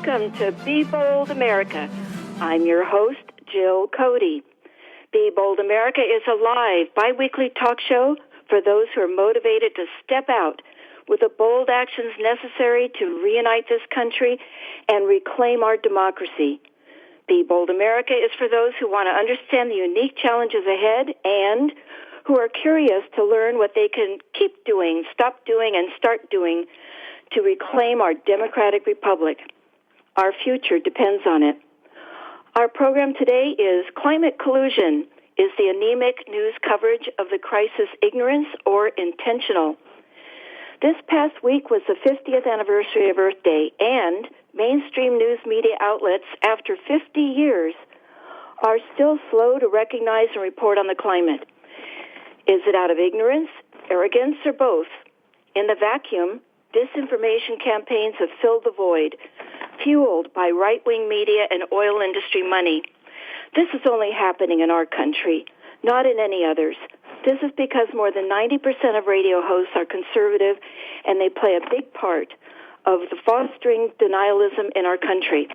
welcome to Be Bold America. I'm your host, Jill Cody. Be Bold America is a live, bi-weekly talk show for those who are motivated to step out with the bold actions necessary to reunite this country and reclaim our democracy. Be Bold America is for those who want to understand the unique challenges ahead and who are curious to learn what they can keep doing, stop doing, and start doing to reclaim our democratic republic. Our future depends on it. Our program today is Climate Collusion. Is the anemic news coverage of the crisis ignorance or intentional? This past week was the 50th anniversary of Earth Day, and mainstream news media outlets, after 50 years, are still slow to recognize and report on the climate. Is it out of ignorance, arrogance, or both? In the vacuum, disinformation campaigns have filled the void, fueled by right-wing media and oil industry money. This is only happening in our country, not in any others. This is because more than 90% of radio hosts are conservative, and they play a big part of the fostering denialism in our country.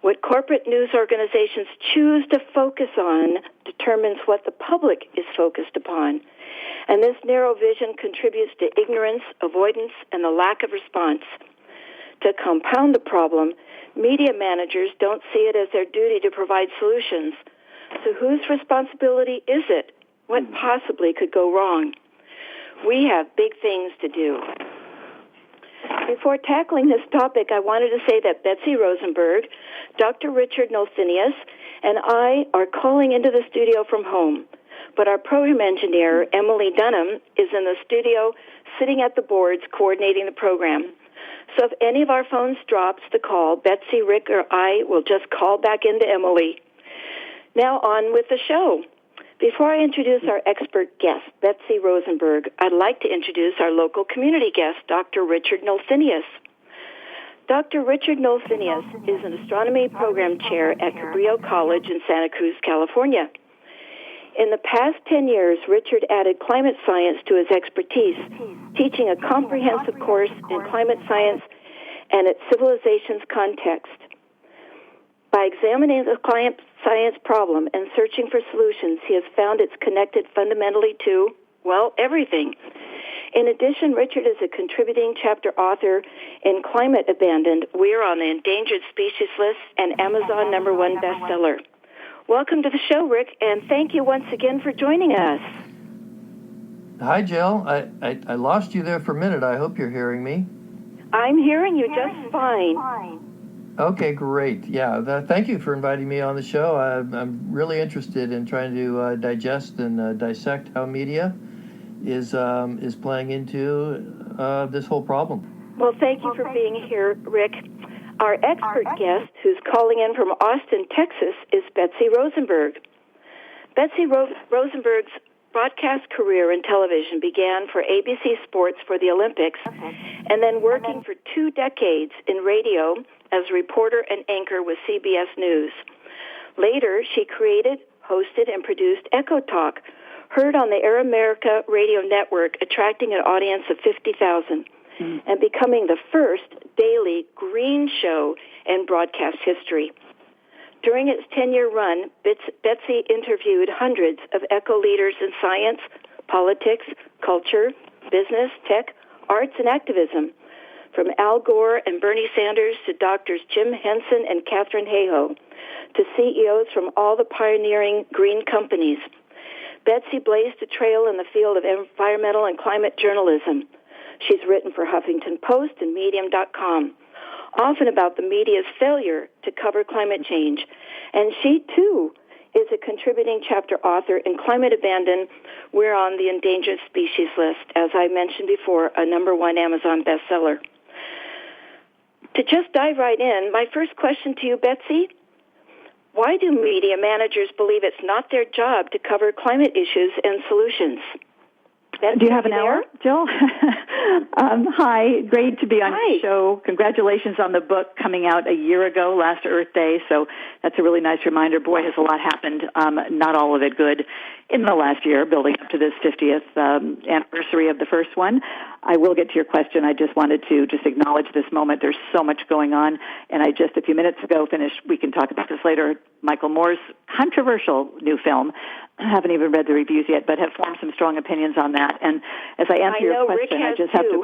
What corporate news organizations choose to focus on determines what the public is focused upon. And this narrow vision contributes to ignorance, avoidance, and the lack of response. To compound the problem, media managers don't see it as their duty to provide solutions. So whose responsibility is it? What possibly could go wrong? We have big things to do. Before tackling this topic, I wanted to say that Betsy Rosenberg, Dr. Richard Nolthinius, and I are calling into the studio from home. But our program engineer, Emily Dunham, is in the studio sitting at the boards coordinating the program. So if any of our phones drops the call, Betsy, Rick, or I will just call back into Emily. Now on with the show. Before I introduce our expert guest, Betsy Rosenberg, I'd like to introduce our local community guest, Dr. Richard Nolthinius. Dr. Richard Nolthinius is an astronomy program chair at Cabrillo College in Santa Cruz, California. In the past 10 years, Richard added climate science to his expertise, teaching a comprehensive course in climate science and its civilization's context. By examining the climate science problem and searching for solutions, he has found it's connected fundamentally to, well, everything. In addition, Richard is a contributing chapter author in Climate Abandoned. We're on the endangered species list and Amazon #1 bestseller. Welcome to the show, Rick, and thank you once again for joining us. Hi, Jill. I lost you there for a minute. I hope you're hearing me. I'm hearing you just fine. Okay, great. Yeah, thank you for inviting me on the show. I'm really interested in trying to digest and dissect how media is playing into this whole problem. Well, thank you for being here, Rick. Our expert guest, who's calling in from Austin, Texas, is Betsy Rosenberg. Betsy Rosenberg's broadcast career in television began for ABC Sports for the Olympics, and then working for 2 decades in radio as a reporter and anchor with CBS News. Later, she created, hosted, and produced Echo Talk, heard on the Air America radio network, attracting an audience of 50,000. And becoming the first daily green show in broadcast history. During its 10-year run, Betsy interviewed hundreds of eco leaders in science, politics, culture, business, tech, arts, and activism, from Al Gore and Bernie Sanders to Drs. Jim Henson and Katharine Hayhoe, to CEOs from all the pioneering green companies. Betsy blazed a trail in the field of environmental and climate journalism. She's written for Huffington Post and Medium.com, often about the media's failure to cover climate change. And she, too, is a contributing chapter author in Climate Abandoned. We're on the endangered species list, as I mentioned before, a #1 Amazon bestseller. To just dive right in, my first question to you, Betsy, why do media managers believe it's not their job to cover climate issues and solutions? Do you have an hour, Jill? Hi, great to be on the show. Congratulations on the book coming out a year ago, last Earth Day. So that's a really nice reminder. Boy, has a lot happened, not all of it good, in the last year, building up to this 50th anniversary of the first one. I will get to your question. I just wanted to just acknowledge this moment. There's so much going on. And I just a few minutes ago finished, we can talk about this later, Michael Moore's controversial new film. I haven't even read the reviews yet, but have formed some strong opinions on that. And as I answer your question, I just have to.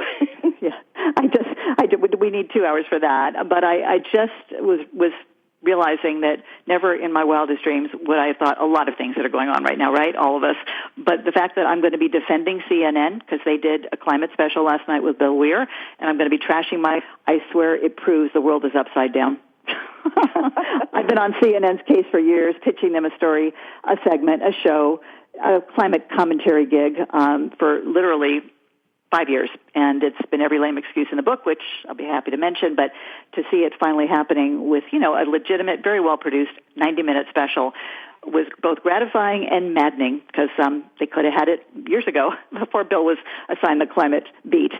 We need 2 hours for that. But I just was realizing that never in my wildest dreams would I have thought a lot of things that are going on right now, right? All of us. But the fact that I'm going to be defending CNN because they did a climate special last night with Bill Weir, and I'm going to be trashing I swear it proves the world is upside down. I've been on CNN's case for years, pitching them a story, a segment, a show, a climate commentary gig for literally 5 years, and it's been every lame excuse in the book, which I'll be happy to mention, but to see it finally happening with, a legitimate, very well-produced 90-minute special was both gratifying and maddening because they could have had it years ago before Bill was assigned the climate beat.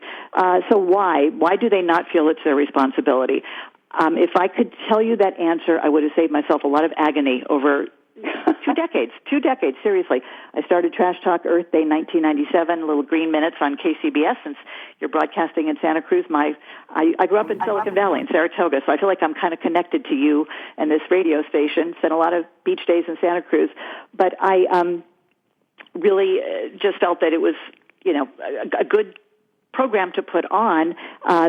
So why? Why do they not feel it's their responsibility? If I could tell you that answer, I would have saved myself a lot of agony over 2 decades, seriously. I started Trash Talk Earth Day 1997, little green minutes on KCBS, since you're broadcasting in Santa Cruz. I grew up in Silicon Valley, in Saratoga, so I feel like I'm kind of connected to you and this radio station. Spent a lot of beach days in Santa Cruz. But I really just felt that it was, a good program to put on.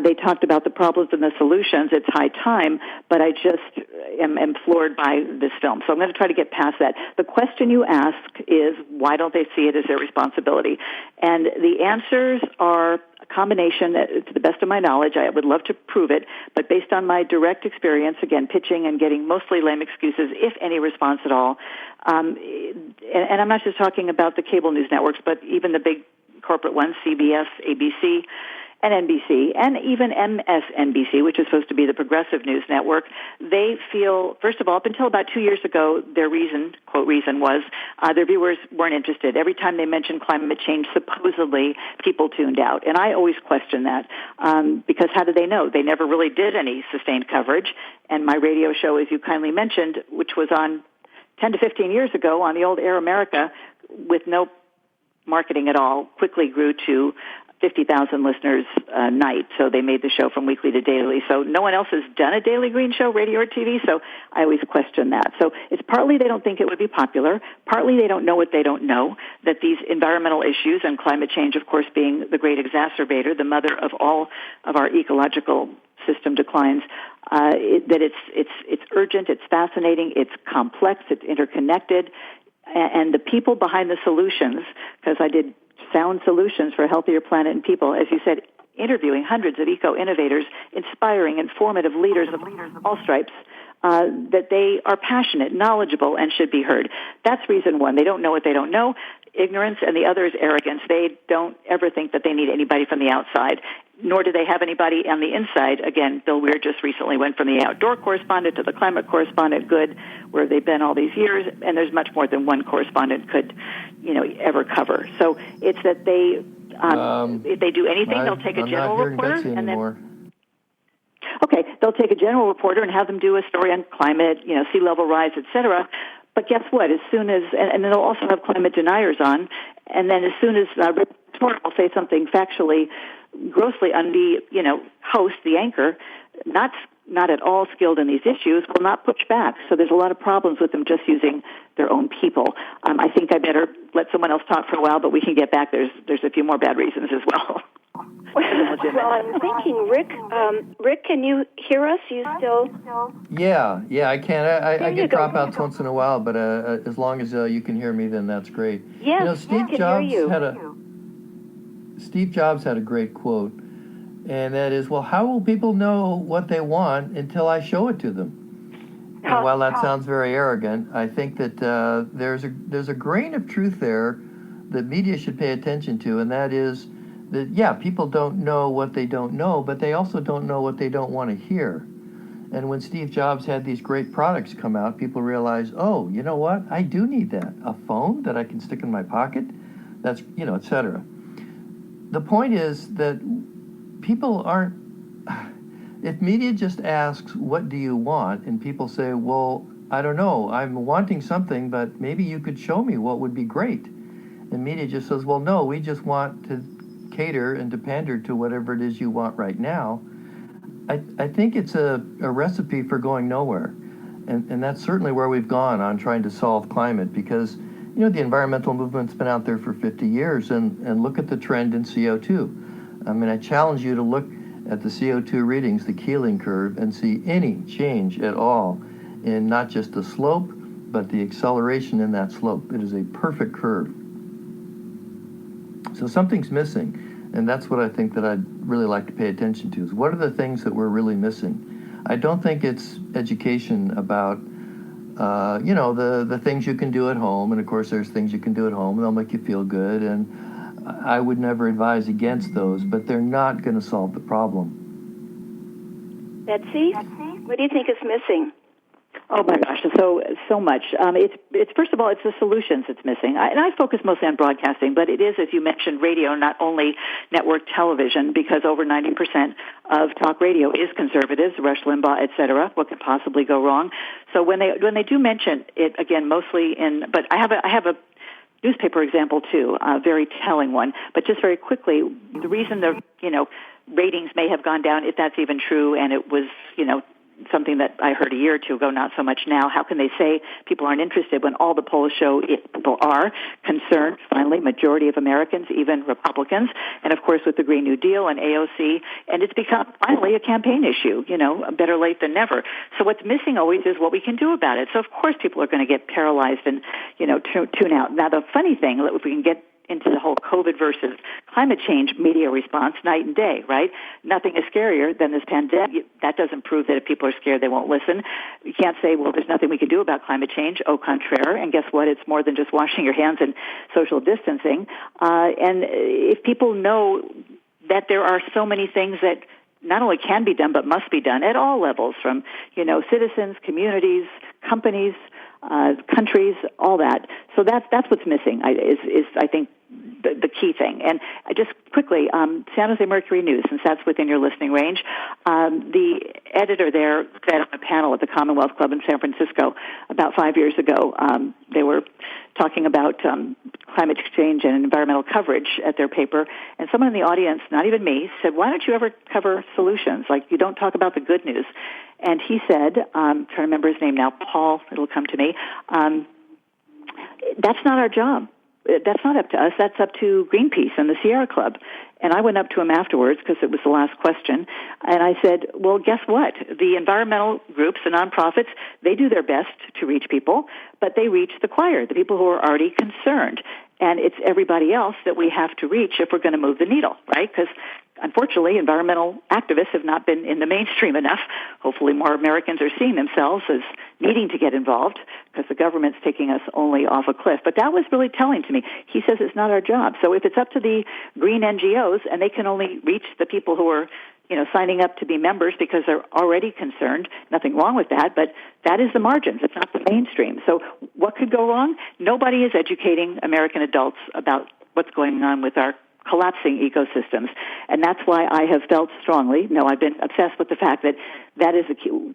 They talked about the problems and the solutions. It's high time, but I just am floored by this film. So I'm going to try to get past that. The question you ask is, why don't they see it as their responsibility? And the answers are a combination, to the best of my knowledge. I would love to prove it, but based on my direct experience, again, pitching and getting mostly lame excuses, if any response at all, and I'm not just talking about the cable news networks, but even the big corporate ones, CBS, ABC, and NBC, and even MSNBC, which is supposed to be the progressive news network, they feel, first of all, up until about 2 years ago, their reason, quote, reason was their viewers weren't interested. Every time they mentioned climate change, supposedly people tuned out. And I always question that because how do they know? They never really did any sustained coverage. And my radio show, as you kindly mentioned, which was on 10 to 15 years ago on the old Air America with no marketing at all, quickly grew to 50,000 listeners a night. So they made the show from weekly to daily. So no one else has done a daily green show, radio or TV. So I always question that. So it's partly they don't think it would be popular. Partly they don't know what they don't know, that these environmental issues and climate change, of course, being the great exacerbator, the mother of all of our ecological system declines, that it's urgent, it's fascinating, it's complex, it's interconnected. And the people behind the solutions, because I did sound solutions for a healthier planet and people, as you said, interviewing hundreds of eco-innovators, inspiring, informative leaders of all stripes, that they are passionate, knowledgeable, and should be heard. That's reason one. They don't know what they don't know. Ignorance, and the other is arrogance. They don't ever think that they need anybody from the outside, nor do they have anybody on the inside. Again, Bill Weir just recently went from the outdoor correspondent to the climate correspondent. Good, where they've been all these years, and there's much more than one correspondent could, ever cover. So it's that they, if they do anything, they'll take a general reporter and then. Okay, they'll take a general reporter and have them do a story on climate, sea level rise, et cetera. But guess what? As soon as, and then they'll also have climate deniers on, and then as soon as reporter will say something factually, grossly on the, host, the anchor, not at all skilled in these issues, will not push back. So there's a lot of problems with them just using their own people. I think I better let someone else talk for a while, but we can get back. There's a few more bad reasons as well. Well, I'm thinking, Rick, can you hear us? You still? Yeah, I can. I get dropouts once in a while, but as long as you can hear me, then that's great. Yes, Steve Jobs had a great quote, and that is, well, how will people know what they want until I show it to them? And while that sounds very arrogant, I think that there's a grain of truth there that media should pay attention to, and that is that, people don't know what they don't know, but they also don't know what they don't want to hear. And when Steve Jobs had these great products come out, people realized, oh, you know what? I do need that. A phone that I can stick in my pocket? That's, et cetera. the point is that people aren't, if media just asks, what do you want? And people say, well, I don't know, I'm wanting something, but maybe you could show me what would be great. And media just says, well, no, we just want to cater and to pander to whatever it is you want right now. I think it's a recipe for going nowhere. And that's certainly where we've gone on trying to solve climate, because the environmental movement's been out there for 50 years, and look at the trend in CO2. I mean, I challenge you to look at the CO2 readings, the Keeling curve, and see any change at all in not just the slope, but the acceleration in that slope. It is a perfect curve. So something's missing. And that's what I think that I'd really like to pay attention to, is what are the things that we're really missing? I don't think it's education about, the things you can do at home. And of course, there's things you can do at home, and they'll make you feel good. And I would never advise against those, but they're not going to solve the problem. Betsy, what do you think is missing? Oh my gosh, so much. It's first of all, it's the solutions that's missing. And I focus mostly on broadcasting, but it is, as you mentioned, radio, not only network television, because over 90% of talk radio is conservatives, Rush Limbaugh, et cetera. What could possibly go wrong? So when they do mention it, again, mostly but I have a newspaper example too, a very telling one. But just very quickly, the reason the ratings may have gone down, if that's even true, and it was something that I heard a year or two ago, not so much now. How can they say people aren't interested when all the polls show people are concerned? Finally, majority of Americans, even Republicans, and of course with the Green New Deal and AOC, and it's become finally a campaign issue, better late than never. So what's missing always is what we can do about it. So of course people are going to get paralyzed and, tune out. Now the funny thing, if we can get into the whole COVID versus climate change media response night and day, right? Nothing is scarier than this pandemic. That doesn't prove that if people are scared, they won't listen. You can't say, well, there's nothing we can do about climate change. Au contraire. And guess what? It's more than just washing your hands and social distancing. And if people know that there are so many things that not only can be done, but must be done at all levels, from, citizens, communities, companies, countries, all that. So that's what's missing, is I think, the key thing. And just quickly, San Jose Mercury News, since that's within your listening range, the editor there said on a panel at the Commonwealth Club in San Francisco about 5 years ago, they were talking about climate change and environmental coverage at their paper, and someone in the audience, not even me, said, why don't you ever cover solutions? Like, you don't talk about the good news. And he said, trying to remember his name now, Paul, it'll come to me, that's not our job. That's not up to us. That's up to Greenpeace and the Sierra Club. And I went up to him afterwards because it was the last question. And I said, well, guess what? The environmental groups, the nonprofits, they do their best to reach people, but they reach the choir, the people who are already concerned. And it's everybody else that we have to reach if we're going to move the needle, right? Because unfortunately, environmental activists have not been in the mainstream enough. Hopefully more Americans are seeing themselves as needing to get involved because the government's taking us only off a cliff. But that was really telling to me. He says it's not our job. So if it's up to the green NGOs and they can only reach the people who are signing up to be members because they're already concerned, nothing wrong with that, but that is the margins. It's not the mainstream. So what could go wrong? Nobody is educating American adults about what's going on with our collapsing ecosystems. And that's why I have felt strongly, I've been obsessed with the fact that that is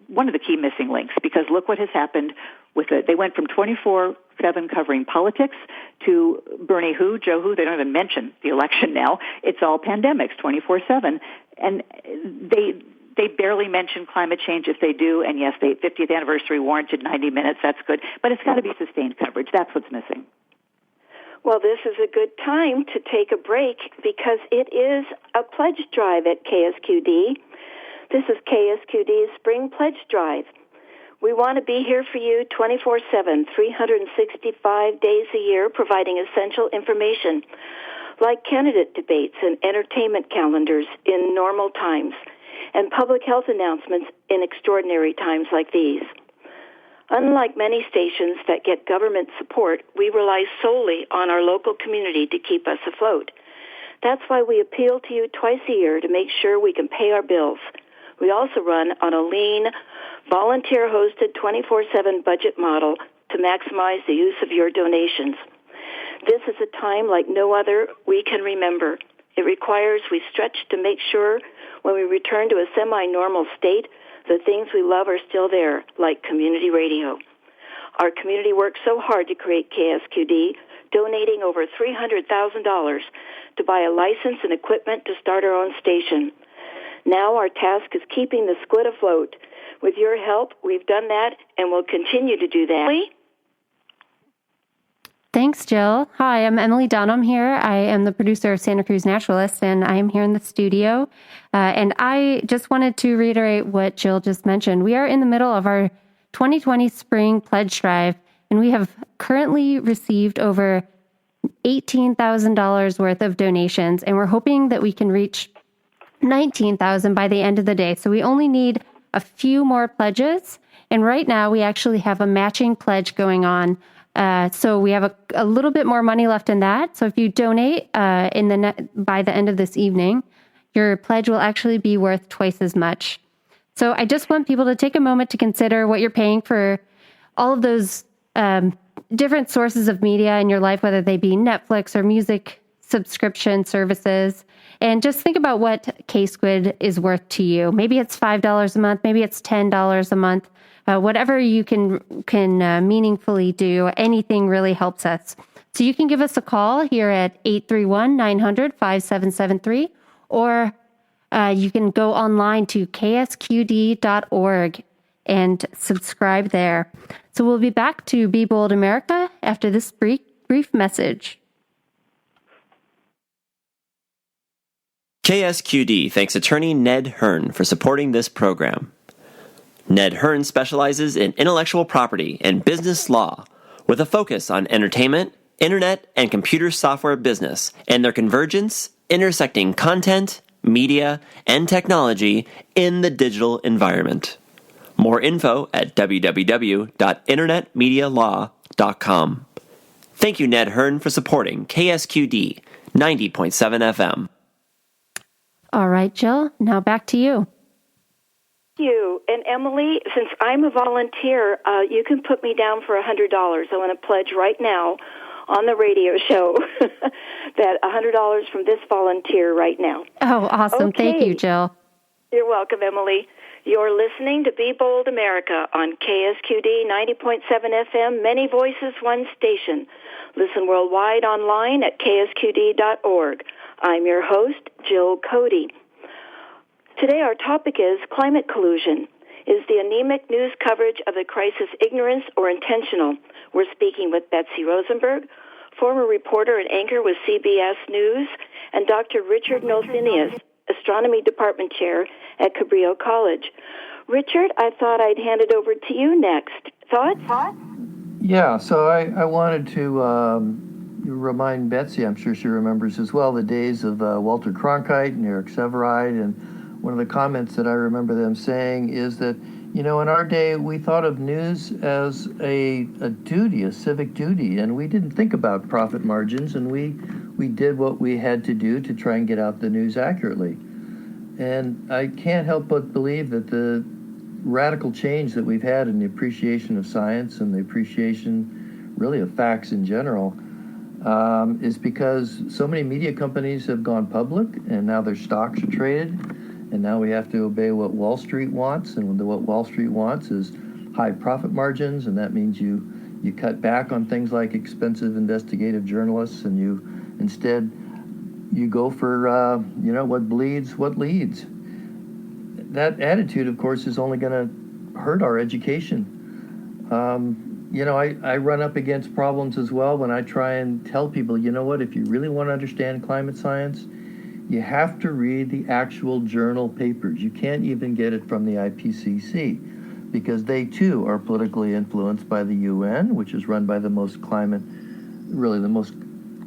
one of the key missing links, because look what has happened with it. They went from 24/7 covering politics to Bernie Joe who, they don't even mention the election now. It's all pandemics 24/7. And they barely mention climate change if they do. And yes, the 50th anniversary warranted 90 minutes. That's good. But it's got to be sustained coverage. That's what's missing. Well, this is a good time to take a break because it is a pledge drive at KSQD. This is KSQD's Spring Pledge Drive. We want to be here for you 24/7, 365 days a year, providing essential information like candidate debates and entertainment calendars in normal times and public health announcements in extraordinary times like these. Unlike many stations that get government support, we rely solely on our local community to keep us afloat. That's why we appeal to you twice a year to make sure we can pay our bills. We also run on a lean, volunteer-hosted 24/7 budget model to maximize the use of your donations. This is a time like no other we can remember. It requires we stretch to make sure when we return to a semi-normal state, the things we love are still there, like community radio. Our community worked so hard to create KSQD, donating over $300,000 to buy a license and equipment to start our own station. Now our task is keeping the squid afloat. With your help, we've done that and will continue to do that. Thanks, Jill. Hi, I'm Emily Dunham here. I am the producer of Santa Cruz Naturalist, and I am here in the studio. And I just wanted to reiterate what Jill just mentioned. We are in the middle of our 2020 Spring Pledge Drive, and we have currently received over $18,000 worth of donations, and we're hoping that we can reach $19,000 by the end of the day. So we only need a few more pledges, and right now we actually have a matching pledge going on. So we have a little bit more money left in that. So if you donate by the end of this evening, your pledge will actually be worth twice as much. So I just want people to take a moment to consider what you're paying for all of those different sources of media in your life, whether they be Netflix or music subscription services. And just think about what K-Squid is worth to you. Maybe it's $5 a month. Maybe it's $10 a month. Whatever you can meaningfully do, anything really helps us. So you can give us a call here at 831-900-5773, or you can go online to ksqd.org and subscribe there. So we'll be back to Be Bold America after this brief message. KSQD thanks attorney Ned Hearn for supporting this program. Ned Hearn specializes in intellectual property and business law with a focus on entertainment, internet, and computer software business and their convergence, intersecting content, media, and technology in the digital environment. More info at www.internetmedialaw.com. Thank you, Ned Hearn, for supporting KSQD 90.7 FM. All right, Jill, now back to you. Thank you. And Emily, since I'm a volunteer, you can put me down for $100. I want to pledge right now on the radio show that $100 from this volunteer right now. Oh, awesome. Okay. Thank you, Jill. You're welcome, Emily. You're listening to Be Bold America on KSQD 90.7 FM, Many Voices, One Station. Listen worldwide online at ksqd.org. I'm your host, Jill Cody. Today our topic is climate collusion. Is the anemic news coverage of the crisis ignorance or intentional? We're speaking with Betsy Rosenberg, former reporter and anchor with CBS News, and Dr. Richard Nolthinius, Astronomy Department Chair at Cabrillo College. Richard, I thought I'd hand it over to you next. Thoughts? Yeah, so I wanted to remind Betsy, I'm sure she remembers as well, the days of Walter Cronkite and Eric Sevareid, and one of the comments that I remember them saying is that, you know, in our day, we thought of news as a duty, a civic duty, and we didn't think about profit margins, and we did what we had to do to try and get out the news accurately. And I can't help but believe that the radical change that we've had in the appreciation of science and the appreciation, really, of facts in general, is because so many media companies have gone public, and now their stocks are traded. And now we have to obey what Wall Street wants, and what Wall Street wants is high profit margins, and that means you cut back on things like expensive investigative journalists, and you instead go for what bleeds, what leads. That attitude, of course, is only going to hurt our education. I run up against problems as well when I try and tell people, you know what, if you really want to understand climate science, you have to read the actual journal papers. You can't even get it from the IPCC because they too are politically influenced by the UN, which is run by the most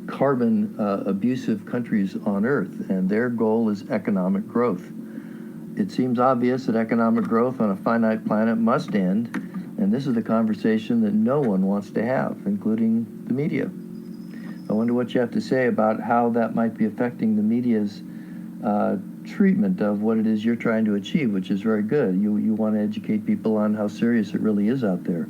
carbon abusive countries on Earth, and their goal is economic growth. It seems obvious that economic growth on a finite planet must end, and this is the conversation that no one wants to have, including the media. I wonder what you have to say about how that might be affecting the media's treatment of what it is you're trying to achieve, which is very good. You want to educate people on how serious it really is out there.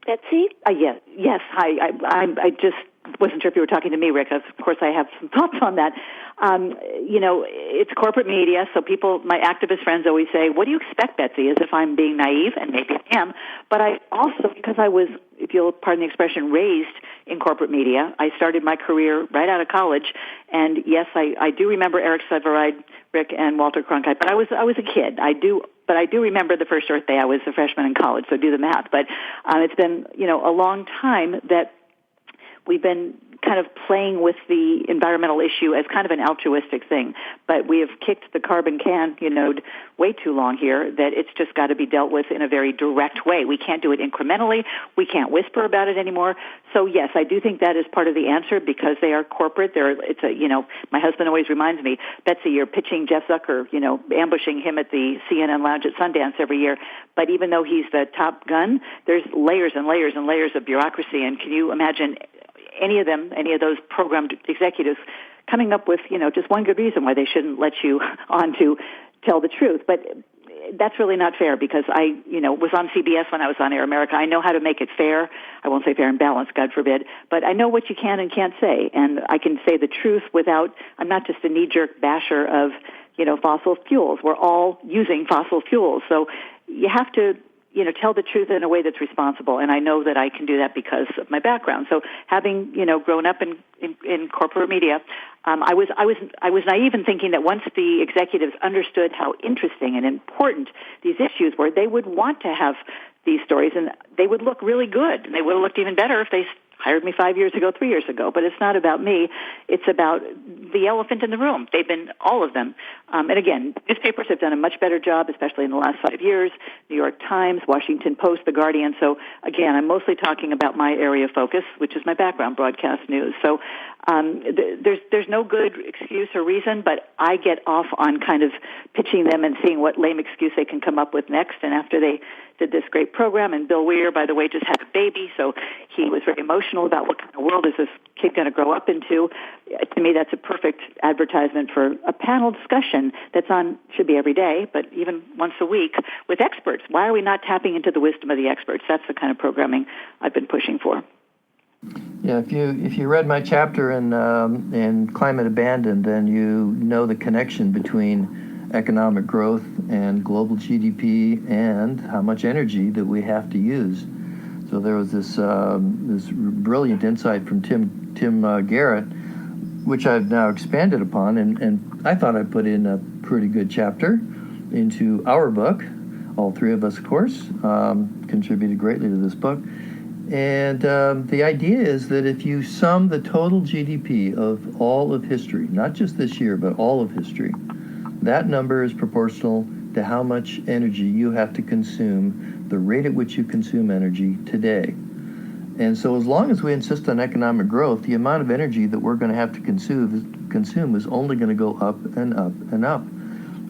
Betsy? Yes. Hi. I just wasn't sure if you were talking to me, Rick. Of course, I have some thoughts on that. It's corporate media, so my activist friends always say, what do you expect, Betsy, as if I'm being naive, and maybe I am, but I also, because I was, if you'll pardon the expression, raised in corporate media, I started my career right out of college, and yes, I do remember Eric Sevareid, Rick, and Walter Cronkite, but I was a kid. But I do remember the first Earth Day. I was a freshman in college, so do the math. But it's been, a long time that we've been kind of playing with the environmental issue as kind of an altruistic thing. But we have kicked the carbon can, way too long here, that it's just got to be dealt with in a very direct way. We can't do it incrementally. We can't whisper about it anymore. So yes, I do think that is part of the answer because they are corporate. My husband always reminds me, Betsy, you're pitching Jeff Zucker, ambushing him at the CNN Lounge at Sundance every year. But even though he's the top gun, there's layers and layers and layers of bureaucracy. And can you imagine any of those programmed executives coming up with, just one good reason why they shouldn't let you on to tell the truth? But that's really not fair because I, was on CBS when I was on Air America. I know how to make it fair. I won't say fair and balanced, God forbid, but I know what you can and can't say. And I can say the truth I'm not just a knee-jerk basher of, fossil fuels. We're all using fossil fuels. So you have to, tell the truth in a way that's responsible. And I know that I can do that because of my background. So having, grown up in corporate media, I was naive in thinking that once the executives understood how interesting and important these issues were, they would want to have these stories and they would look really good. And they would have looked even better if they hired me 5 years ago, 3 years ago. But it's not about me. It's about the elephant in the room. They've been, all of them. And again, newspapers have done a much better job, especially in the last 5 years. New York Times, Washington Post, The Guardian. So again, I'm mostly talking about my area of focus, which is my background, broadcast news. So there's no good excuse or reason, but I get off on kind of pitching them and seeing what lame excuse they can come up with next. And after they did this great program, and Bill Weir, by the way, just had a baby, so he was very emotional about what kind of world is this kid going to grow up into. To me, that's a perfect advertisement for a panel discussion that's should be every day, but even once a week with experts. Why are we not tapping into the wisdom of the experts? That's the kind of programming I've been pushing for. Yeah, if you read my chapter in Climate Abandoned, then you know the connection between economic growth and global GDP and how much energy that we have to use. So there was this brilliant insight from Tim Garrett, which I've now expanded upon, and I thought I put in a pretty good chapter into our book. All three of us, of course, contributed greatly to this book. And the idea is that if you sum the total GDP of all of history, not just this year, but all of history, that number is proportional to how much energy you have to consume, the rate at which you consume energy today. And so as long as we insist on economic growth, the amount of energy that we're going to have to consume is only going to go up and up and up.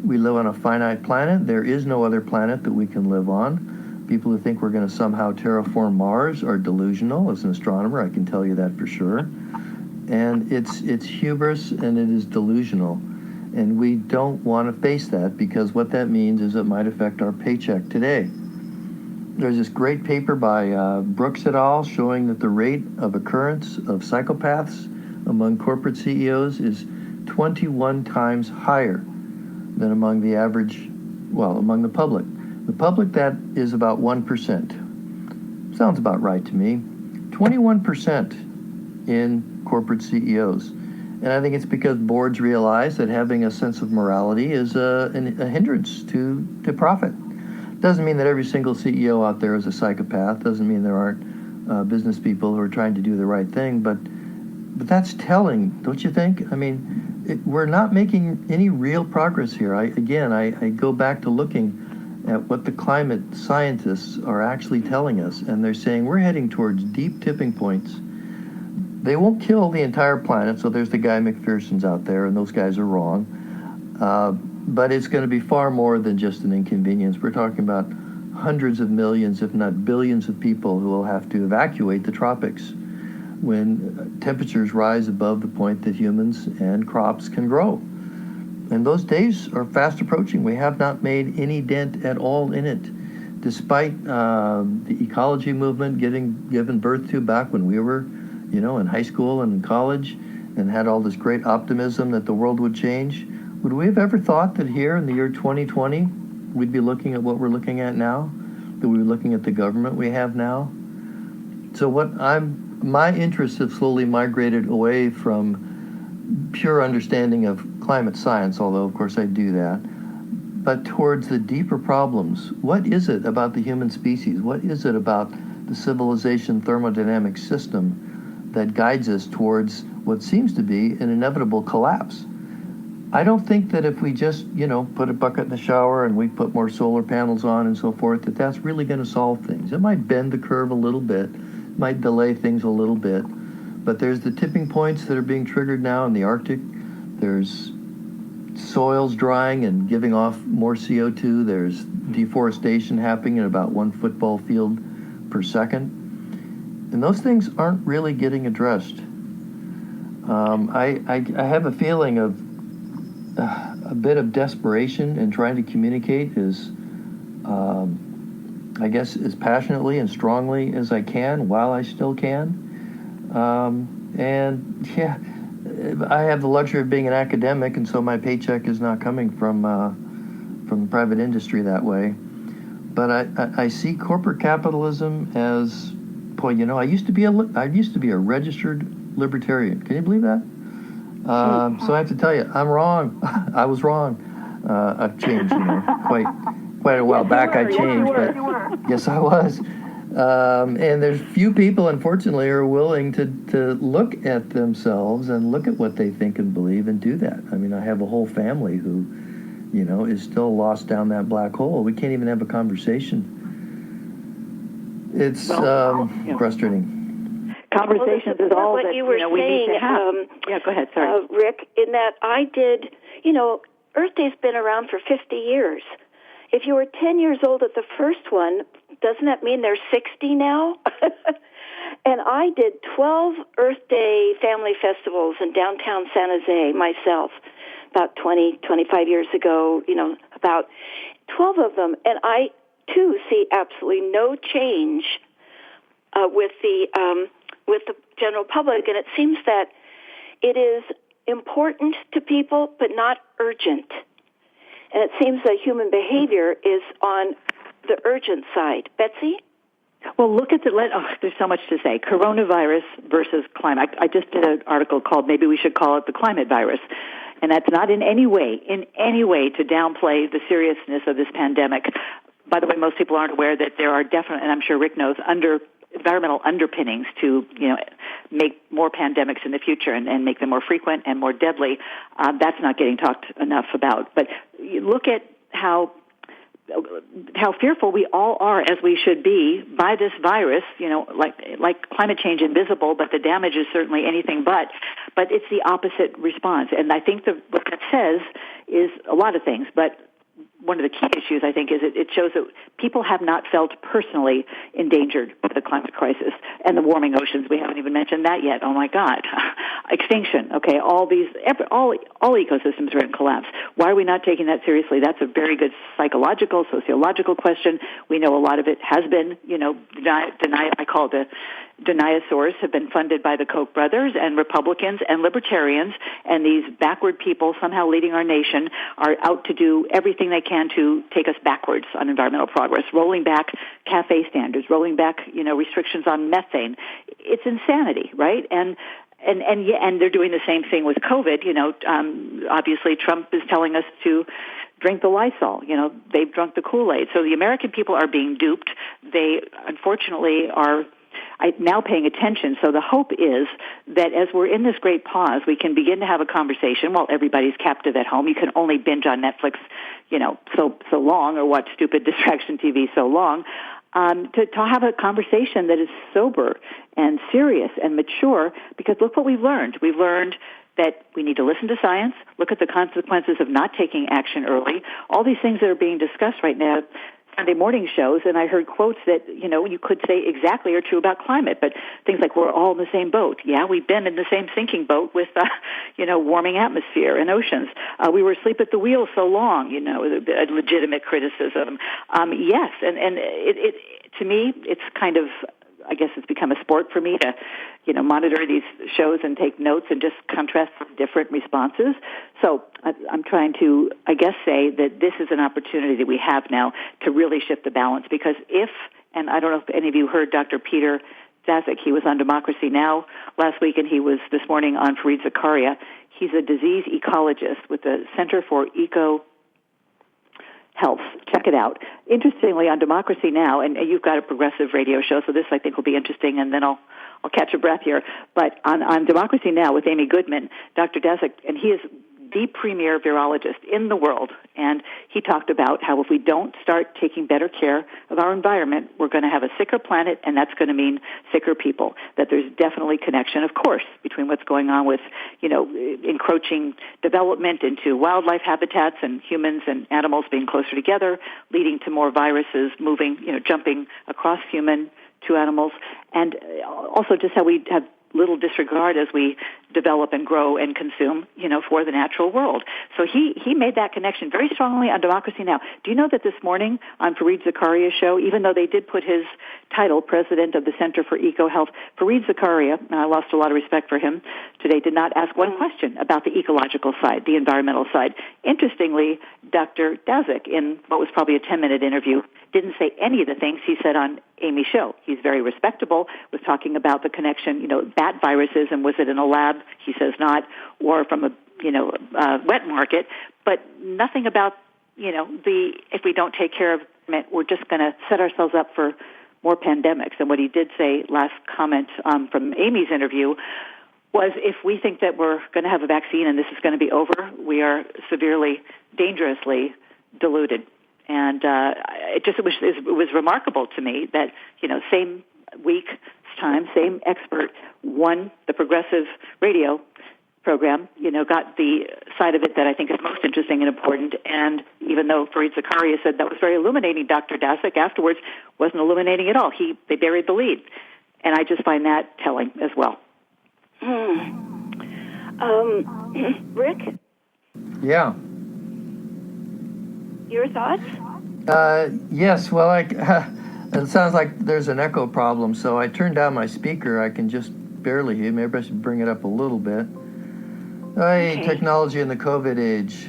We live on a finite planet. There is no other planet that we can live on. People who think we're going to somehow terraform Mars are delusional. As an astronomer, I can tell you that for sure. And it's hubris and it is delusional. And we don't want to face that because what that means is it might affect our paycheck today. There's this great paper by Brooks et al. Showing that the rate of occurrence of psychopaths among corporate CEOs is 21 times higher than among the average, among the public. The public, that is about 1%. Sounds about right to me. 21% in corporate CEOs. And I think it's because boards realize that having a sense of morality is a hindrance to profit. Doesn't mean that every single CEO out there is a psychopath. Doesn't mean there aren't business people who are trying to do the right thing. But that's telling, don't you think? I mean, we're not making any real progress here. I go back to looking at what the climate scientists are actually telling us. And they're saying we're heading towards deep tipping points. They won't kill the entire planet, so there's the Guy McPherson's out there, and those guys are wrong. But it's going to be far more than just an inconvenience. We're talking about hundreds of millions, if not billions of people who will have to evacuate the tropics when temperatures rise above the point that humans and crops can grow. And those days are fast approaching. We have not made any dent at all in it, despite the ecology movement given birth to back when we were in high school and in college, and had all this great optimism that the world would change, would we have ever thought that here in the year 2020, we'd be looking at what we're looking at now? That we were looking at the government we have now? So my interests have slowly migrated away from pure understanding of climate science, although of course I do that, but towards the deeper problems. What is it about the human species? What is it about the civilization thermodynamic system that guides us towards what seems to be an inevitable collapse? I don't think that if we just, put a bucket in the shower and we put more solar panels on and so forth, that that's really going to solve things. It might bend the curve a little bit, might delay things a little bit, but there's the tipping points that are being triggered now in the Arctic. There's soils drying and giving off more CO2. There's deforestation happening at about 1 football field per second. And those things aren't really getting addressed. I have a feeling of a bit of desperation in trying to communicate as passionately and strongly as I can while I still can. I have the luxury of being an academic, and so my paycheck is not coming from private industry that way. But I see corporate capitalism as, I used to be a registered libertarian. Can you believe that? So I have to tell you, I'm wrong. I was wrong. I've changed, quite a while back. I changed, but yes, I was. And there's few people, unfortunately, who are willing to look at themselves and look at what they think and believe and do that. I mean, I have a whole family who, is still lost down that black hole. We can't even have a conversation. It's frustrating. Conversations is all that you were saying, we need to have. Yeah, go ahead, sorry. Rick, in that I did, Earth Day's been around for 50 years. If you were 10 years old at the first one, doesn't that mean they're 60 now? And I did 12 Earth Day family festivals in downtown San Jose myself about 25 years ago, about 12 of them. And I, too, see absolutely no change with the general public. And it seems that it is important to people, but not urgent. And it seems that human behavior is on the urgent side. Betsy? Well, look at there's so much to say. Coronavirus versus climate. I just did an article called Maybe We Should Call It the Climate Virus. And that's not in any way to downplay the seriousness of this pandemic. By the way, most people aren't aware that there are definite, and I'm sure Rick knows, environmental underpinnings to, make more pandemics in the future and make them more frequent and more deadly. That's not getting talked enough about. But you look at how fearful we all are, as we should be, by this virus, like climate change invisible, but the damage is certainly anything but it's the opposite response. And I think what that says is a lot of things, but one of the key issues, I think, is it shows that people have not felt personally endangered by the climate crisis and the warming oceans. We haven't even mentioned that yet. Oh my God. Extinction. Okay. All ecosystems are in collapse. Why are we not taking that seriously? That's a very good psychological, sociological question. We know a lot of it has been, I call it the deniasaurs have been funded by the Koch brothers and Republicans and libertarians, and these backward people somehow leading our nation are out to do everything they can to take us backwards on environmental progress, rolling back CAFE standards, rolling back, restrictions on methane. It's insanity, right? And they're doing the same thing with COVID. Obviously Trump is telling us to drink the Lysol. They've drunk the Kool-Aid. So the American people are being duped. They unfortunately are now paying attention. So the hope is that as we're in this great pause, we can begin to have a conversation while everybody's captive at home. You can only binge on Netflix, so long, or watch stupid distraction TV so long, to have a conversation that is sober and serious and mature, because look what we've learned. We've learned that we need to listen to science, look at the consequences of not taking action early, all these things that are being discussed right now, Sunday morning shows, and I heard quotes that, you could say exactly are true about climate, but things like we're all in the same boat. Yeah, we've been in the same sinking boat with, warming atmosphere and oceans. We were asleep at the wheel so long, a legitimate criticism. Yes, and it to me, it's kind of I guess it's become a sport for me to, monitor these shows and take notes and just contrast different responses. So I'm trying to, I guess, say that this is an opportunity that we have now to really shift the balance, because and I don't know if any of you heard Dr. Peter Daszak, he was on Democracy Now! Last week, and he was this morning on Fareed Zakaria. He's a disease ecologist with the Center for Eco Health. Check it out. Interestingly, on Democracy Now!, and you've got a progressive radio show, so this I think will be interesting, and then I'll catch a breath here. But on Democracy Now! With Amy Goodman, Dr. Daszak, and he is the premier virologist in the world, and he talked about how if we don't start taking better care of our environment, we're going to have a sicker planet, and that's going to mean sicker people. That there's definitely connection, of course, between what's going on with, encroaching development into wildlife habitats and humans and animals being closer together, leading to more viruses moving, jumping across human to animals, and also just how we have little disregard as we develop and grow and consume, for the natural world. So he made that connection very strongly on Democracy Now! Do you know that this morning on Fareed Zakaria's show, even though they did put his title, President of the Center for Eco Health, Fareed Zakaria, and I lost a lot of respect for him today, did not ask one question about the ecological side, the environmental side. Interestingly, Dr. Daszak, in what was probably a 10-minute interview, didn't say any of the things he said on Amy's show. He's very respectable, was talking about the connection, bat viruses, and was it in a lab? He says not, or from a wet market, but nothing about if we don't take care of it, we're just going to set ourselves up for more pandemics. And what he did say, last comment from Amy's interview, was if we think that we're going to have a vaccine and this is going to be over, we are severely, dangerously deluded. And it was remarkable to me that same week's time, same expert won the progressive radio program, got the side of it that I think is most interesting and important. And even though Fareed Zakaria said that was very illuminating, Dr. Daszak afterwards wasn't illuminating at all. They buried the lead. And I just find that telling as well. Rick? Yeah. Your thoughts? Yes, well, it sounds like there's an echo problem, so I turned down my speaker. I can just barely hear. Maybe I should bring it up a little bit. Hey, technology in the COVID age.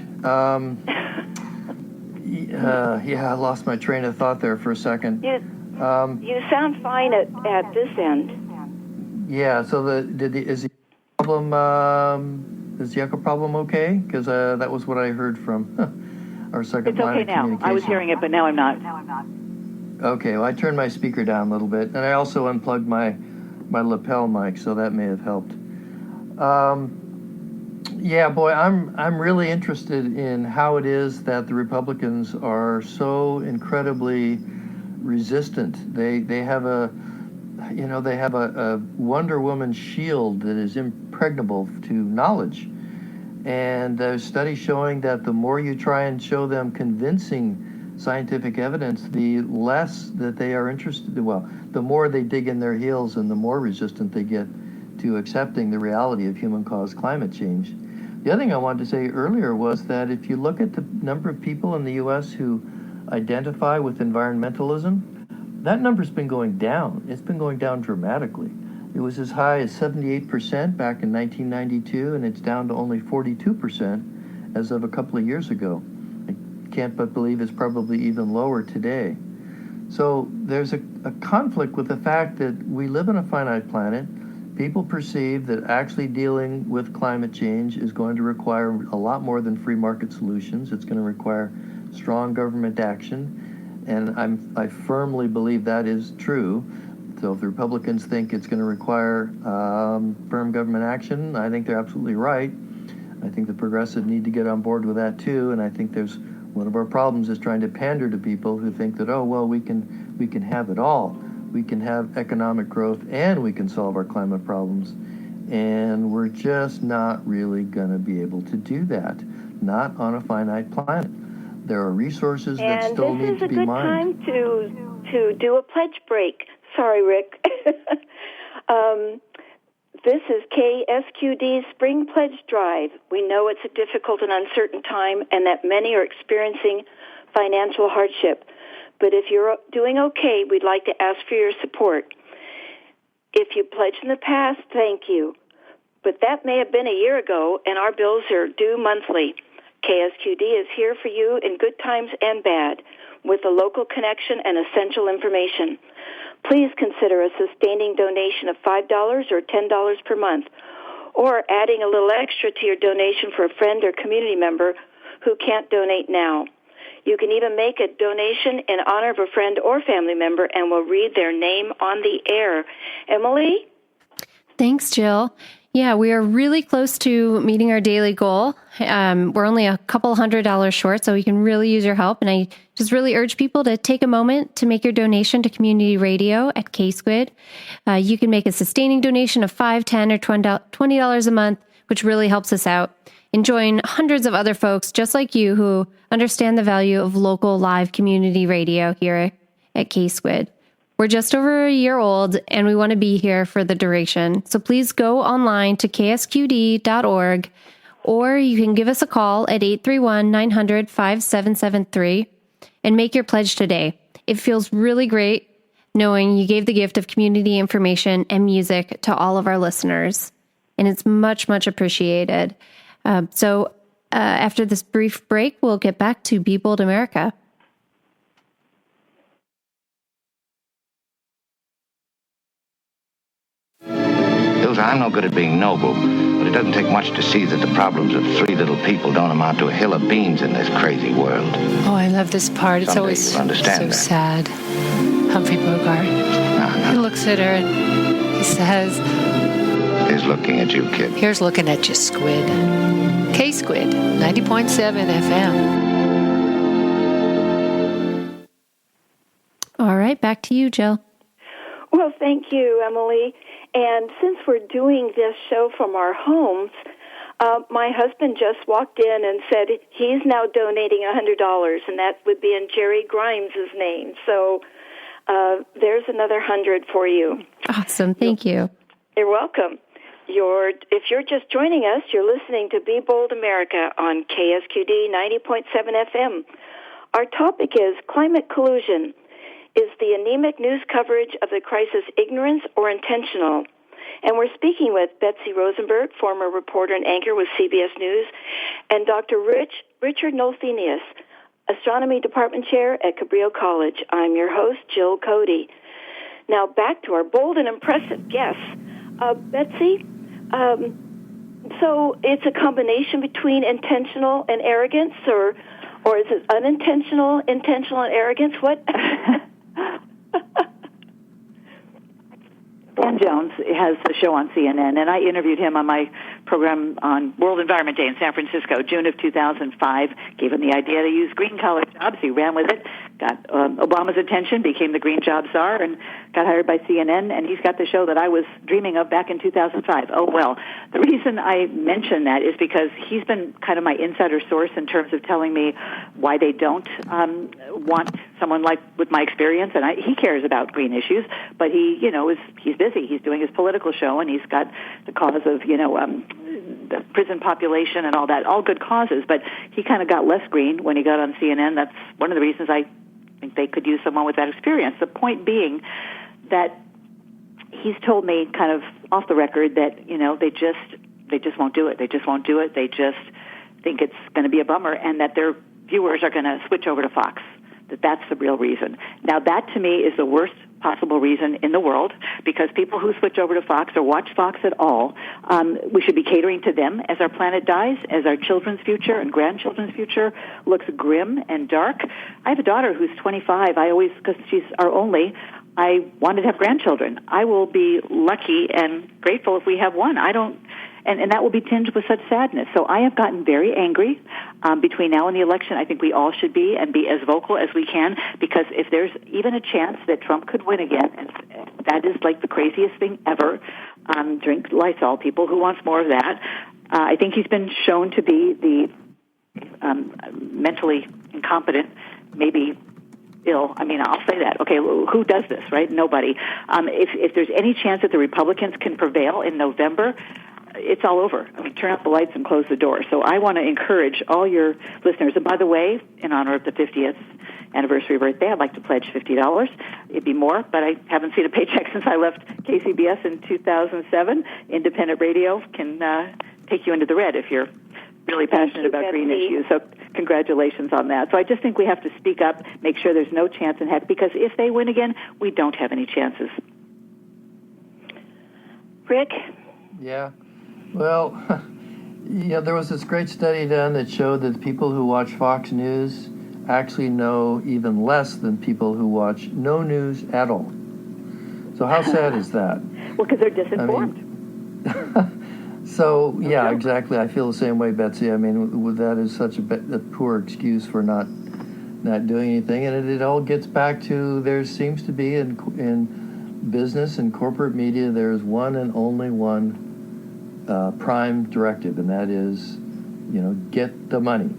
I lost my train of thought there for a second. You sound fine at this end. Yeah, so is the echo problem okay? Because that was what I heard from our second line of communication. It's okay now. I was hearing it, but now I'm not. Okay, well, I turned my speaker down a little bit, and I also unplugged my lapel mic, so that may have helped. Yeah, boy, I'm really interested in how it is that the Republicans are so incredibly resistant. They have a Wonder Woman shield that is impregnable to knowledge. And there's studies showing that the more you try and show them convincing scientific evidence, the less that they are interested. Well, the more they dig in their heels and the more resistant they get to accepting the reality of human-caused climate change. The other thing I wanted to say earlier was that if you look at the number of people in the U.S. who identify with environmentalism, that number's been going down. It's been going down dramatically. It was as high as 78% back in 1992, and it's down to only 42% as of a couple of years ago. I can't but believe it's probably even lower today. So there's a conflict with the fact that we live on a finite planet. People perceive that actually dealing with climate change is going to require a lot more than free market solutions. It's going to require strong government action, and I firmly believe that is true. So if the Republicans think it's going to require firm government action, I think they're absolutely right. I think the progressives need to get on board with that too, and I think there's one of our problems is trying to pander to people who think that, oh, well, we can have it all. We can have economic growth and we can solve our climate problems. And we're just not really going to be able to do that, not on a finite planet. There are resources that still need to be mined. And this is a good time to do a pledge break. Sorry, Rick. This is KSQD's Spring Pledge Drive. We know it's a difficult and uncertain time and that many are experiencing financial hardship. But if you're doing okay, we'd like to ask for your support. If you pledged in the past, thank you. But that may have been a year ago, and our bills are due monthly. KSQD is here for you in good times and bad, with a local connection and essential information. Please consider a sustaining donation of $5 or $10 per month, or adding a little extra to your donation for a friend or community member who can't donate now. You can even make a donation in honor of a friend or family member, and we'll read their name on the air. Emily? Thanks, Jill. Yeah, we are really close to meeting our daily goal. We're only a couple $100 short, so we can really use your help. And I just really urge people to take a moment to make your donation to community radio at KSQD. You can make a sustaining donation of $5, $10, or $20 a month, which really helps us out. And join hundreds of other folks just like you who understand the value of local live community radio here at KSQD. We're just over a year old, and we want to be here for the duration. So please go online to ksqd.org, or you can give us a call at 831-900-5773 and make your pledge today. It feels really great knowing you gave the gift of community information and music to all of our listeners, and it's much, much appreciated. So after this brief break, we'll get back to Be Bold America. I'm no good at being noble, but it doesn't take much to see that the problems of three little people don't amount to a hill of beans in this crazy world. Oh, I love this part. It's always so sad. Humphrey Bogart. He looks at her and he says, "Here's looking at you, kid. Here's looking at you, Squid." KSQD, 90.7 FM. All right, back to you, Jill. Well, thank you, Emily. And since we're doing this show from our homes, my husband just walked in and said he's now donating $100, and that would be in Jerry Grimes' name. So there's another 100 for you. Awesome. Thank you. You're welcome. If you're just joining us, you're listening to Be Bold America on KSQD 90.7 FM. Our topic is climate collusion. Is the anemic news coverage of the crisis ignorance or intentional? And we're speaking with Betsy Rosenberg, former reporter and anchor with CBS News, and Dr. Richard Nolthenius, Astronomy Department Chair at Cabrillo College. I'm your host, Jill Cody. Now back to our bold and impressive guests. Betsy, so it's a combination between intentional and arrogance, or is it unintentional, intentional, and arrogance? What? Dan Jones has a show on CNN, and I interviewed him on my program on World Environment Day in San Francisco, June of 2005. Gave him the idea to use green-collar jobs. He ran with it, got Obama's attention, became the green job czar, and got hired by CNN, and he's got the show that I was dreaming of back in 2005. Oh, well, the reason I mention that is because he's been kind of my insider source in terms of telling me why they don't want someone like with my experience, and he cares about green issues, but he's busy. He's doing his political show, and he's got the cause of, the prison population and all that, all good causes, but he kind of got less green when he got on CNN. That's one of the reasons I think they could use someone with that experience. The point being that he's told me kind of off the record that, they just won't do it. They just won't do it. They just think it's going to be a bummer, and that their viewers are going to switch over to Fox. That's the real reason. Now, that to me is the worst possible reason in the world, because people who switch over to Fox or watch Fox at all, we should be catering to them as our planet dies, as our children's future and grandchildren's future looks grim and dark. I have a daughter who's 25. Because she's our only, I wanted to have grandchildren. I will be lucky and grateful if we have one. And that will be tinged with such sadness. So I have gotten very angry between now and the election. I think we all should be, and be as vocal as we can, because if there's even a chance that Trump could win again, and that is like the craziest thing ever, drink Lysol, people. Who wants more of that? I think he's been shown to be the mentally incompetent, maybe ill. I mean, I'll say that. Okay, who does this, right? Nobody. If there's any chance that the Republicans can prevail in November, it's all over. I mean, turn out the lights and close the door. So I want to encourage all your listeners. And by the way, in honor of the 50th anniversary birthday, I'd like to pledge $50. It'd be more, but I haven't seen a paycheck since I left KCBS in 2007. Independent radio can take you into the red if you're really passionate about green issues. So congratulations on that. So I just think we have to speak up, make sure there's no chance in heck, because if they win again, we don't have any chances. Rick? Yeah. Well, there was this great study done that showed that people who watch Fox News actually know even less than people who watch no news at all. So how sad is that? Well, because they're disinformed. So, yeah, exactly. I feel the same way, Betsy. I mean, that is such a poor excuse for not doing anything. And it all gets back to there seems to be in business and corporate media, there's one and only one prime directive, and that is, get the money.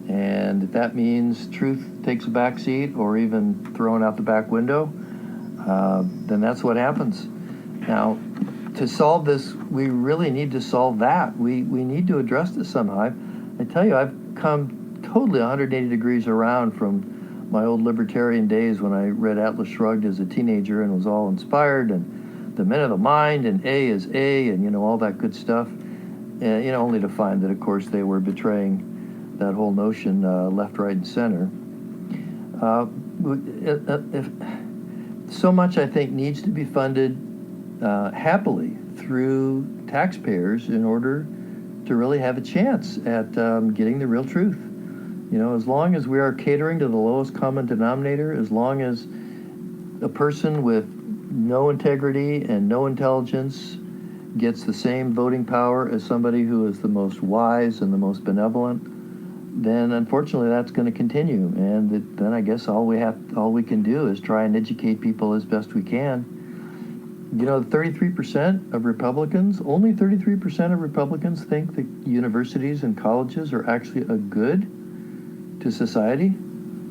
And if that means truth takes a back seat or even thrown out the back window, then that's what happens. Now, to solve this, we really need to solve that. We need to address this somehow. I tell you, I've come totally 180 degrees around from my old libertarian days when I read Atlas Shrugged as a teenager and was all inspired, and the men of the mind, and A is A, and all that good stuff. And, only to find that, of course, they were betraying that whole notion left, right, and center. So much, I think, needs to be funded happily through taxpayers in order to really have a chance at getting the real truth. As long as we are catering to the lowest common denominator, as long as a person with no integrity and no intelligence gets the same voting power as somebody who is the most wise and the most benevolent, then unfortunately that's going to continue. And then I guess all we can do is try and educate people as best we can. 33% of Republicans, only 33% of Republicans think that universities and colleges are actually a good to society.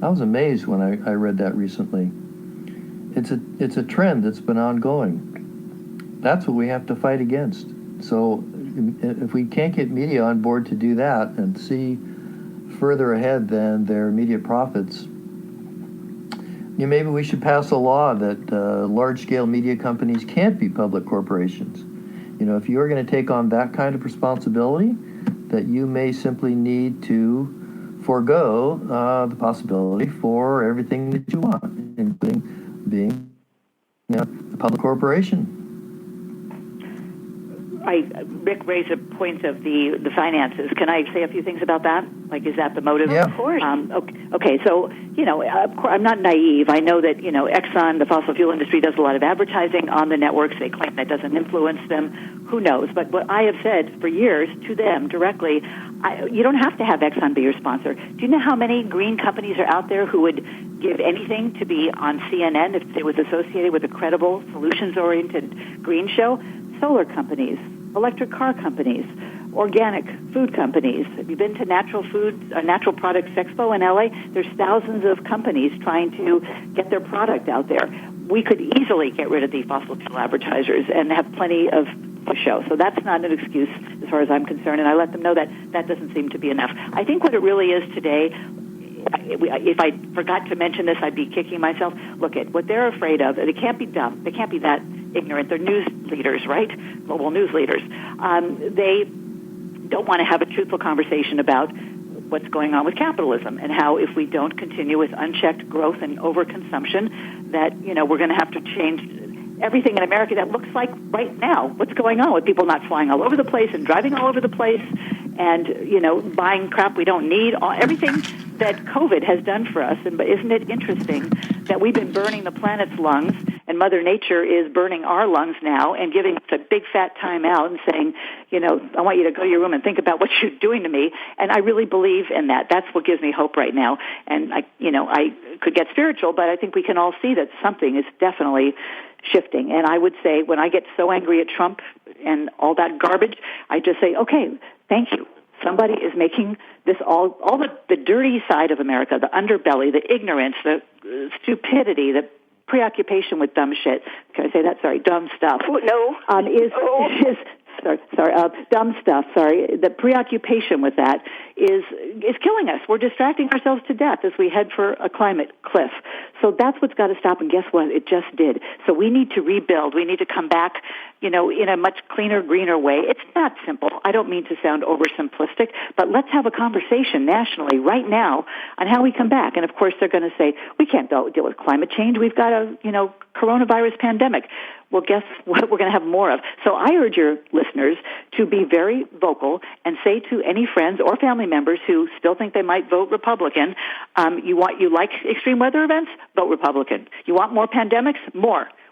I was amazed when I read that recently. It's a trend that's been ongoing. That's what we have to fight against. So if we can't get media on board to do that and see further ahead than their immediate profits, maybe we should pass a law that large-scale media companies can't be public corporations. If you're going to take on that kind of responsibility, that you may simply need to forego the possibility for everything that you want, including being a public corporation. Rick raised a point of the finances. Can I say a few things about that? Like, is that the motive? Yeah. Of course. Okay, so, I'm not naive. I know that, Exxon, the fossil fuel industry, does a lot of advertising on the networks. They claim that doesn't influence them. Who knows? But what I have said for years to them directly, you don't have to have Exxon be your sponsor. Do you know how many green companies are out there who would give anything to be on CNN if it was associated with a credible, solutions-oriented green show? Solar companies, electric car companies, organic food companies. Have you been to Natural Products Expo in LA? There's thousands of companies trying to get their product out there. We could easily get rid of the fossil fuel advertisers and have plenty of show. So that's not an excuse as far as I'm concerned, and I let them know that that doesn't seem to be enough. I think what it really is today, if I forgot to mention this, I'd be kicking myself. Look at what they're afraid of. They can't be dumb. They can't be that ignorant. They're news leaders, right? Global news leaders. They don't want to have a truthful conversation about what's going on with capitalism and how if we don't continue with unchecked growth and overconsumption, that, we're going to have to change everything in America that looks like right now. What's going on with people not flying all over the place and driving all over the place and, buying crap we don't need, everything that COVID has done for us. And isn't it interesting that we've been burning the planet's lungs and Mother Nature is burning our lungs now and giving us a big fat time out and saying, I want you to go to your room and think about what you're doing to me. And I really believe in that. That's what gives me hope right now. And I could get spiritual, but I think we can all see that something is definitely shifting. And I would say when I get so angry at Trump and all that garbage, I just say, okay, thank you. Somebody is making this all the dirty side of America, the underbelly, the ignorance, the stupidity, the preoccupation with dumb shit. Can I say that? Sorry, dumb stuff. No. Is dumb stuff, the preoccupation with that is killing us. We're distracting ourselves to death as we head for a climate cliff. So that's what's got to stop, and guess what? It just did. So we need to rebuild. We need to come back, in a much cleaner, greener way. It's not simple. I don't mean to sound oversimplistic, but let's have a conversation nationally right now on how we come back. And of course, they're going to say, we can't deal with climate change. We've got a, coronavirus pandemic. Well, guess what we're going to have more of? So I urge your listeners to be very vocal and say to any friends or family members who still think they might vote Republican, you like extreme weather events? Vote Republican. You want more pandemics?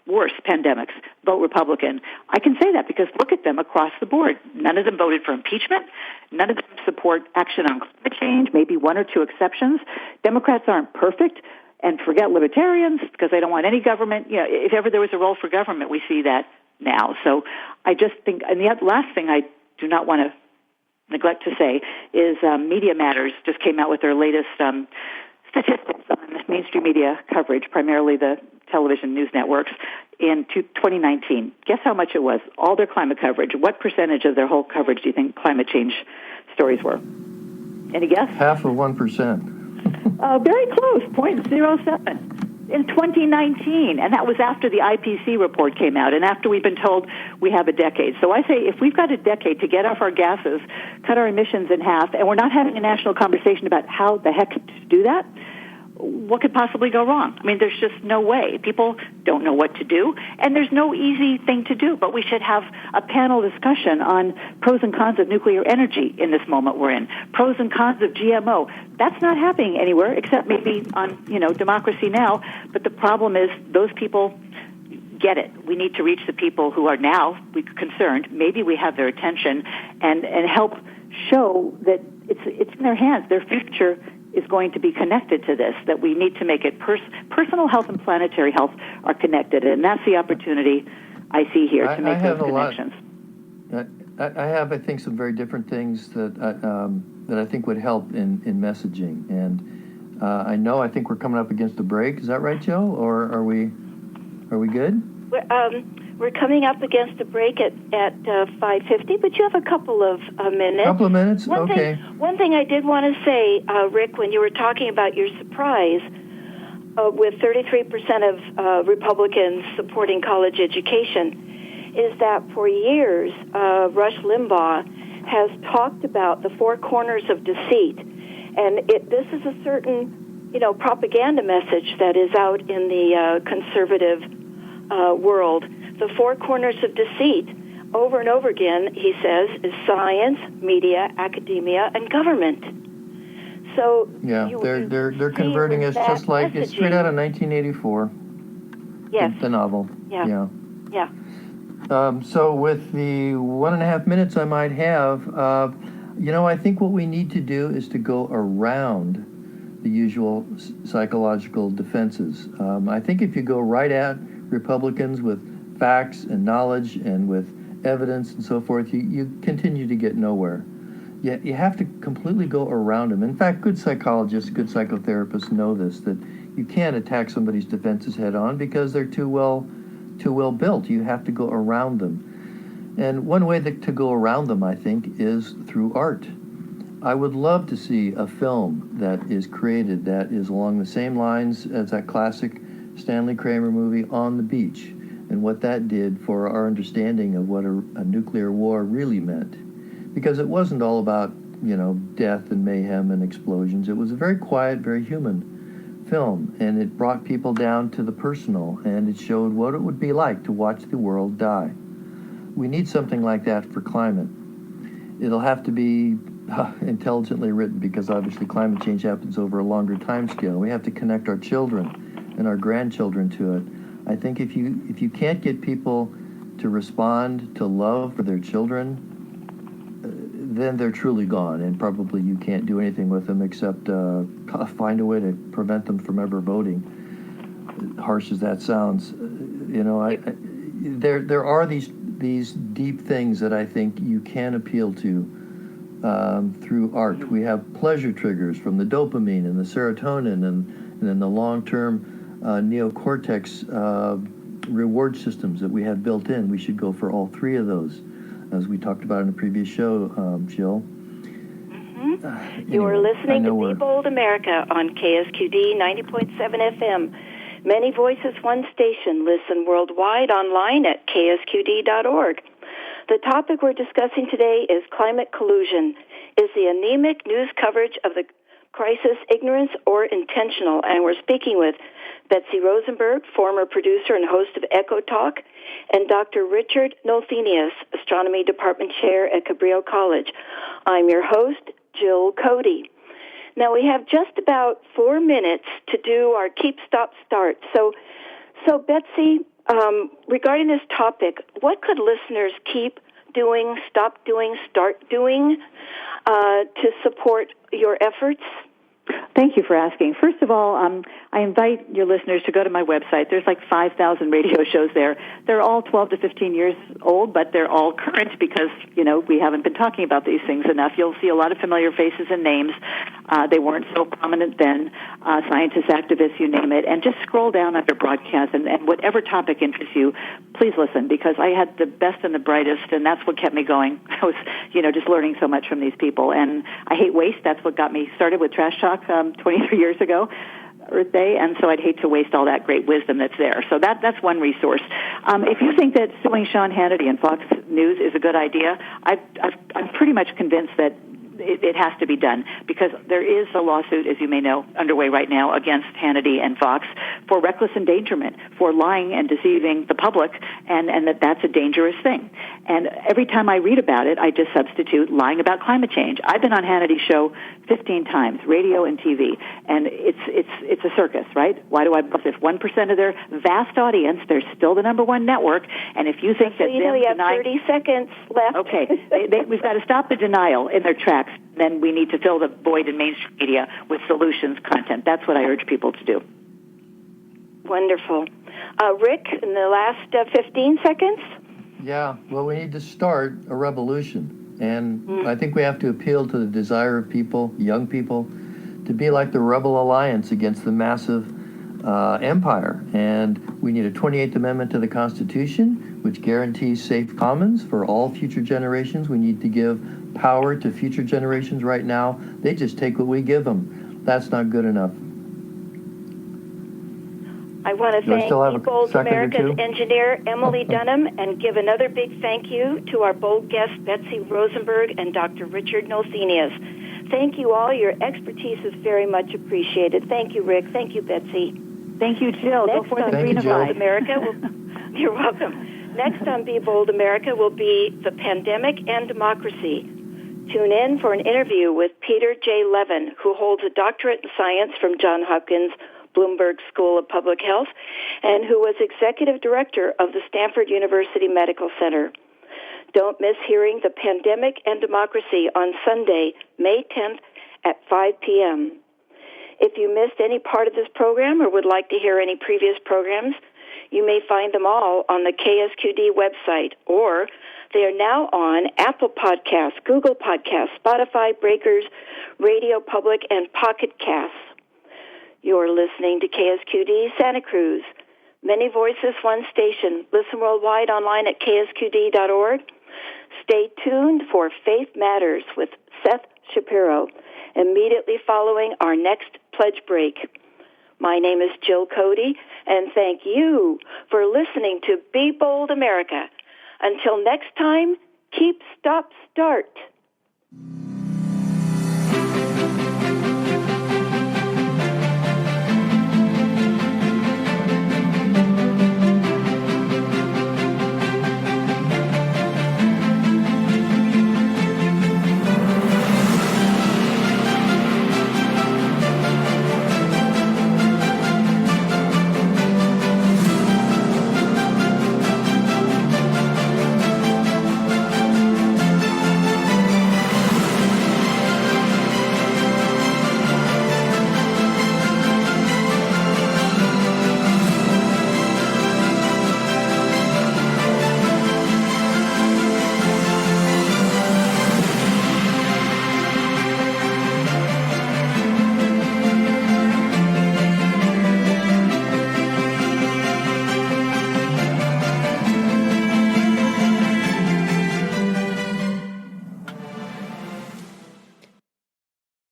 Worse pandemics, vote Republican. I can say that because look at them across the board. None of them voted for impeachment. None of them support action on climate change, maybe one or two exceptions. Democrats aren't perfect, and forget libertarians because they don't want any government. If ever there was a role for government, we see that now. So I just think, and the last thing I do not want to neglect to say is Media Matters just came out with their latest statistics on mainstream media coverage, primarily the television news networks, in 2019. Guess how much it was? All their climate coverage. What percentage of their whole coverage do you think climate change stories were? Any guess? 0.5%. Very close, 0.07 in 2019. And that was after the IPCC report came out and after we've been told we have a decade. So I say if we've got a decade to get off our gases, cut our emissions in half, and we're not having a national conversation about how the heck to do that, what could possibly go wrong? I mean, there's just no way. People don't know what to do, and there's no easy thing to do, but we should have a panel discussion on pros and cons of nuclear energy in this moment we're in, pros and cons of GMO. That's not happening anywhere except maybe on, Democracy Now!, but the problem is those people get it. We need to reach the people who are now concerned. Maybe we have their attention and help show that it's in their hands. Their future is going to be connected to this, that we need to make it personal health and planetary health are connected, and that's the opportunity I see here to make those connections. I have, I think, some very different things that I think would help in messaging, and I think we're coming up against a break. Is that right, Joe? Or are we good? We're coming up against a break at 5:50, but you have a couple of minutes. Couple of minutes? Okay. One thing I did want to say, Rick, when you were talking about your surprise with 33% of Republicans supporting college education, is that for years Rush Limbaugh has talked about the four corners of deceit, and this is a certain propaganda message that is out in the conservative world. The four corners of deceit, over and over again, he says, is science, media, academia, and government. So yeah, they're converting us just like it's straight out of 1984. Yes, the novel. Yeah. So with the 1.5 minutes I might have, I think what we need to do is to go around the usual psychological defenses. I think if you go right at Republicans with facts and knowledge and with evidence and so forth, you continue to get nowhere. You have to completely go around them. In fact, good psychologists, good psychotherapists know this, that you can't attack somebody's defenses head on because they're too well built. You have to go around them. And one way to go around them, I think, is through art. I would love to see a film that is created that is along the same lines as that classic Stanley Kramer movie, On the Beach, and what that did for our understanding of what a nuclear war really meant. Because it wasn't all about, death and mayhem and explosions. It was a very quiet, very human film, and it brought people down to the personal, and it showed what it would be like to watch the world die. We need something like that for climate. It'll have to be intelligently written because obviously climate change happens over a longer time scale. We have to connect our children and our grandchildren to it. I think if you can't get people to respond to love for their children, then they're truly gone, and probably you can't do anything with them except find a way to prevent them from ever voting. Harsh as that sounds, there are these deep things that I think you can appeal to through art. We have pleasure triggers from the dopamine and the serotonin and then the long-term neocortex reward systems that we have built in. We should go for all three of those. as we talked about in a previous show, Jill. You're listening to Be Bold America on KSQD 90.7 FM. Many voices, one station. Listen worldwide online at KSQD.org. The topic we're discussing today is climate collusion. Is the anemic news coverage of the crisis ignorance or intentional? And we're speaking with Betsy Rosenberg, former producer and host of Echo Talk, and Dr. Richard Nolthenius, Astronomy Department Chair at Cabrillo College. I'm your host, Jill Cody. Now, we have just about 4 minutes to do our Keep, Stop, Start. So Betsy, regarding this topic, what could listeners keep doing, stop doing, start doing to support your efforts? Thank you for asking. First of all, I invite your listeners to go to my website. There's like 5,000 radio shows there. They're all 12 to 15 years old, but they're all current because, we haven't been talking about these things enough. You'll see a lot of familiar faces and names. They weren't so prominent then. Scientists, activists, you name it. And just scroll down under broadcast and whatever topic interests you, please listen, because I had the best and the brightest, and that's what kept me going. I was, just learning so much from these people. And I hate waste. That's what got me started with Trash Talk 23 years ago, Earth Day, and so I'd hate to waste all that great wisdom that's there. So that's one resource. If you think that suing Sean Hannity and Fox News is a good idea, I'm pretty much convinced that it has to be done, because there is a lawsuit, as you may know, underway right now against Hannity and Fox for reckless endangerment, for lying and deceiving the public, and that's a dangerous thing. And every time I read about it, I just substitute lying about climate change. I've been on Hannity's show 15 times, radio and TV, and it's a circus, right? Why do I? If 1% of their vast audience, they're still the number one network, and if you think that you have 30 seconds left. Okay, we've got to stop the denial in their tracks. Then we need to fill the void in mainstream media with solutions content. That's what I urge people to do. Wonderful. Rick, in the last 15 seconds? Yeah, well, we need to start a revolution. And I think we have to appeal to the desire of people, young people, to be like the Rebel Alliance against the massive empire. And we need a 28th Amendment to the Constitution, which guarantees safe commons for all future generations. We need to give power to future generations. Right now, they just take what we give them. That's not good enough. I want to thank Bold America's engineer, Emily Dunham, and give another big thank you to our bold guests, Betsy Rosenberg and Dr. Richard Nolthenius. Thank you all. Your expertise is very much appreciated. Thank you, Rick. Thank you, Betsy. Thank you, Jill. Next Go for the Be Bold America. You're welcome. Next on Be Bold America will be the pandemic and democracy. Tune in for an interview with Peter J. Levin, who holds a doctorate in science from Johns Hopkins Bloomberg School of Public Health, and who was executive director of the Stanford University Medical Center. Don't miss hearing The Pandemic and Democracy on Sunday, May 10th at 5 p.m. If you missed any part of this program or would like to hear any previous programs, you may find them all on the KSQD website, or they are now on Apple Podcasts, Google Podcasts, Spotify, Breakers, Radio Public, and Pocket Casts. You're listening to KSQD Santa Cruz. Many voices, one station. Listen worldwide online at KSQD.org. Stay tuned for Faith Matters with Seth Shapiro, immediately following our next pledge break. My name is Jill Cody, and thank you for listening to Be Bold America. Until next time, keep, stop, start.